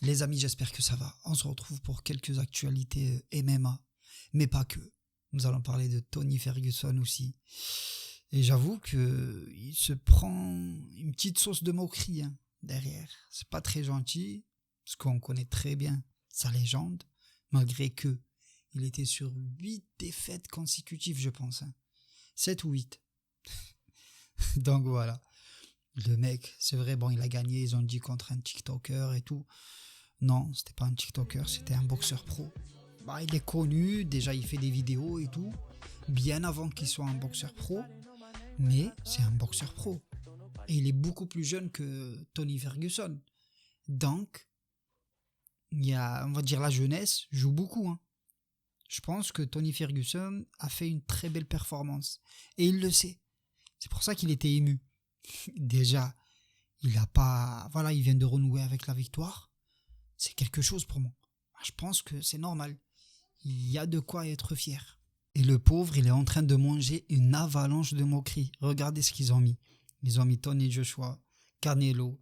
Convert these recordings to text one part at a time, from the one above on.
Les amis, j'espère que ça va. On se retrouve pour quelques actualités MMA, mais pas que. Nous allons parler de Tony Ferguson aussi. Et j'avoue que il se prend une petite sauce de moquerie derrière. C'est pas très gentil, parce qu'on connaît très bien sa légende, malgré que il était sur 8 défaites consécutives, je pense. 7 ou 8. Donc voilà. Le mec, c'est vrai, bon, il a gagné, ils ont dit contre un TikToker et tout. Non, c'était pas un TikToker, c'était un boxeur pro. Bah, il est connu, déjà il fait des vidéos et tout, bien avant qu'il soit un boxeur pro, mais c'est un boxeur pro. Et il est beaucoup plus jeune que Tony Ferguson. Donc, il y a, on va dire, la jeunesse joue beaucoup. Je pense que Tony Ferguson a fait une très belle performance. Et il le sait. C'est pour ça qu'il était ému. Déjà, il a pas, voilà, il vient de renouer avec la victoire. C'est quelque chose pour moi. Je pense que c'est normal. Il y a de quoi être fier. Et le pauvre, il est en train de manger une avalanche de moqueries. Regardez ce qu'ils ont mis. Ils ont mis Tony Joshua, Canelo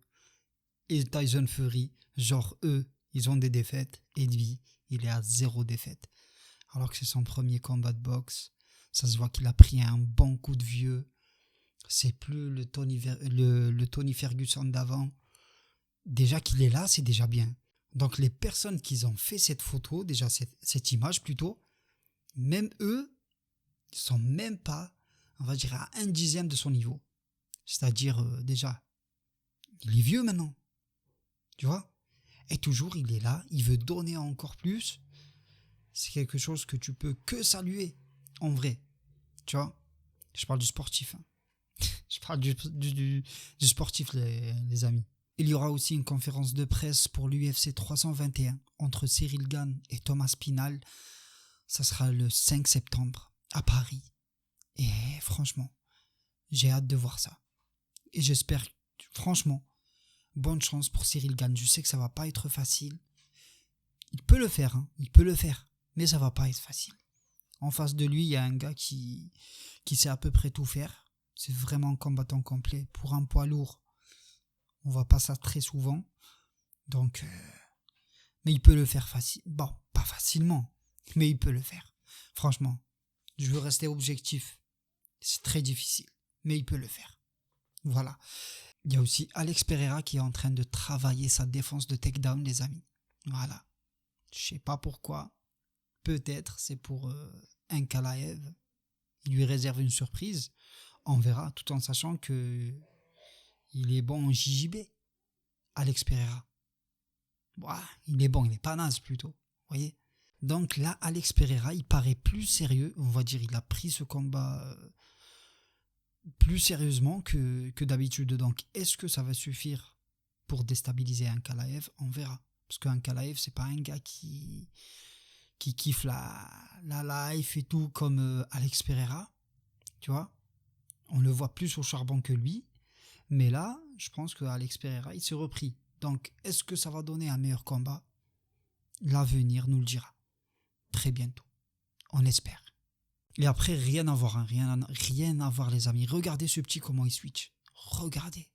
et Tyson Fury. Genre eux, ils ont des défaites. Et lui, il est à 0 défaite. Alors que c'est son premier combat de boxe. Ça se voit qu'il a pris un bon coup de vieux. C'est plus le Tony Ferguson d'avant. Déjà qu'il est là, c'est déjà bien. Donc les personnes qui ont fait cette photo, déjà cette image plutôt, même eux, ils sont même pas, on va dire, à 1/10 de son niveau. C'est-à-dire, déjà, il est vieux maintenant. Tu vois? Et toujours, il est là, il veut donner encore plus. C'est quelque chose que tu peux que saluer, en vrai. Tu vois? Je parle du sportif. Je parle du sportif, les amis. Il y aura aussi une conférence de presse pour l'UFC 321 entre Cyril Gane et Thomas Spinal. Ça sera le 5 septembre à Paris. Et franchement, j'ai hâte de voir ça. Et j'espère, franchement, bonne chance pour Cyril Gane. Je sais que ça va pas être facile. Il peut le faire, il peut le faire. Mais ça va pas être facile. En face de lui, il y a un gars qui sait à peu près tout faire. C'est vraiment un combattant complet. Pour un poids lourd, on voit pas ça très souvent. Donc, mais il peut le faire facile. Bon, pas facilement, mais il peut le faire. Franchement, je veux rester objectif. C'est très difficile, mais il peut le faire. Voilà. Il y a aussi Alex Pereira qui est en train de travailler sa défense de takedown, les amis. Voilà. Je sais pas pourquoi. Peut-être c'est pour Ankalaev. Il lui réserve une surprise. On verra, tout en sachant que il est bon en JJB. Alex Pereira. Ouah, il est bon, il est pas naze plutôt. Vous voyez? Donc là, Alex Pereira, il paraît plus sérieux. On va dire, il a pris ce combat plus sérieusement que d'habitude. Donc, est-ce que ça va suffire pour déstabiliser Ankalaev? On verra. Parce qu'Ankalaev, c'est pas un gars qui kiffe la life et tout comme Alex Pereira. Tu vois? On le voit plus au charbon que lui. Mais là, je pense que Alex Pereira, il s'est repris. Donc, est-ce que ça va donner un meilleur combat? L'avenir nous le dira. Très bientôt. On espère. Et après, rien à voir, rien à voir, les amis. Regardez ce petit, comment il switch. Regardez.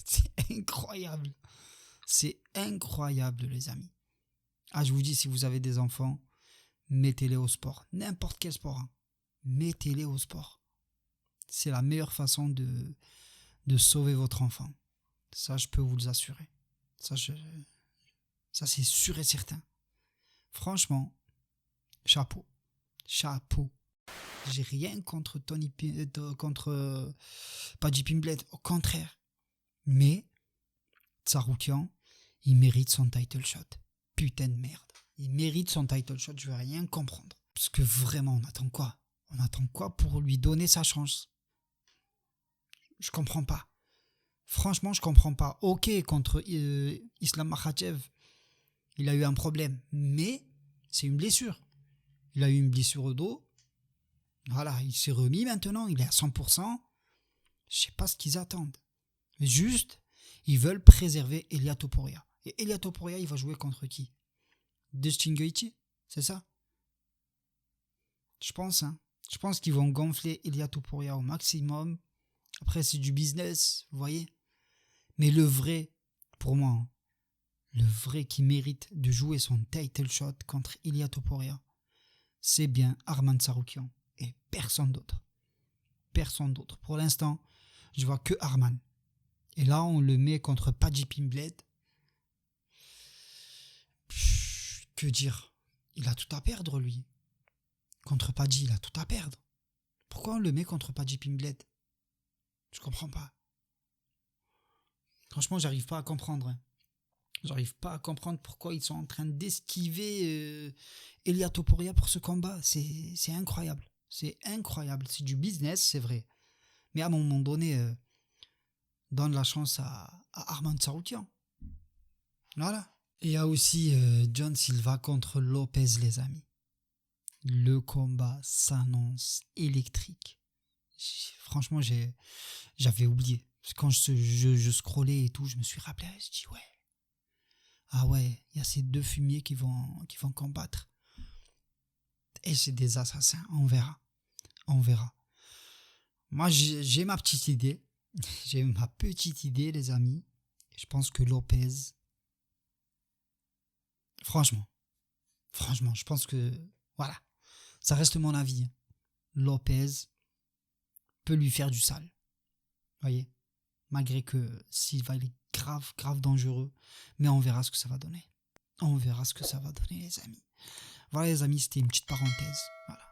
C'est incroyable. C'est incroyable, les amis. Ah, je vous dis, si vous avez des enfants, mettez-les au sport. N'importe quel sport. Mettez-les au sport. C'est la meilleure façon de sauver votre enfant. Ça, je peux vous l'assurer. Ça, c'est sûr et certain. Franchement, chapeau. Chapeau. J'ai rien contre contre Paddy Pimblett. Au contraire. Mais Tsarukyan, il mérite son title shot. Putain de merde. Il mérite son title shot. Je veux rien comprendre. Parce que vraiment, on attend quoi? On attend quoi pour lui donner sa chance? Je comprends pas. Franchement, je comprends pas. Ok, contre Islam Makhachev, il a eu un problème. Mais c'est une blessure. Il a eu une blessure au dos. Voilà, il s'est remis maintenant. Il est à 100%. Je sais pas ce qu'ils attendent. Juste, ils veulent préserver Ilia Topuria. Et Ilia Topuria, il va jouer contre qui? Dustin Gaethje, c'est ça? Je pense, Je pense qu'ils vont gonfler Ilia Topuria au maximum. Après, c'est du business, vous voyez. Mais le vrai, pour moi, le vrai qui mérite de jouer son title shot contre Ilia Topuria, c'est bien Arman Tsarukyan et personne d'autre. Personne d'autre. Pour l'instant, je vois que Arman. Et là, on le met contre Paddy Pimblett. Que dire? Il a tout à perdre, lui. Contre Paddy, il a tout à perdre. Pourquoi on le met contre Paddy Pimblett? Je comprends pas. Franchement, j'arrive pas à comprendre. Hein. J'arrive pas à comprendre pourquoi ils sont en train d'esquiver Ilia Topuria pour ce combat. C'est incroyable. C'est incroyable. C'est du business, c'est vrai. Mais à un moment donné, donne la chance à Arman Tsarukyan. Voilà. Et il y a aussi John Silva contre Lopez, les amis. Le combat s'annonce électrique. Franchement, j'avais oublié. Quand je scrollais et tout, je me suis rappelé, je dis ouais. Ah ouais, il y a ces deux fumiers qui vont combattre. Et c'est des assassins, on verra. On verra. Moi, j'ai ma petite idée. J'ai ma petite idée, les amis. Je pense que Lopez... Franchement, je pense que... Voilà. Ça reste mon avis. Lopez peut lui faire du sale. Voyez, malgré que Silva il est grave dangereux, mais on verra ce que ça va donner. On verra ce que ça va donner, les amis. Voilà, les amis, c'était une petite parenthèse. Voilà,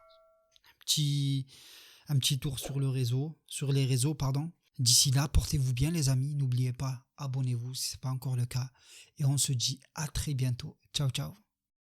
un petit tour sur les réseaux, pardon. D'ici là, portez-vous bien, les amis. N'oubliez pas, abonnez-vous si ce n'est pas encore le cas. Et on se dit à très bientôt. Ciao, ciao.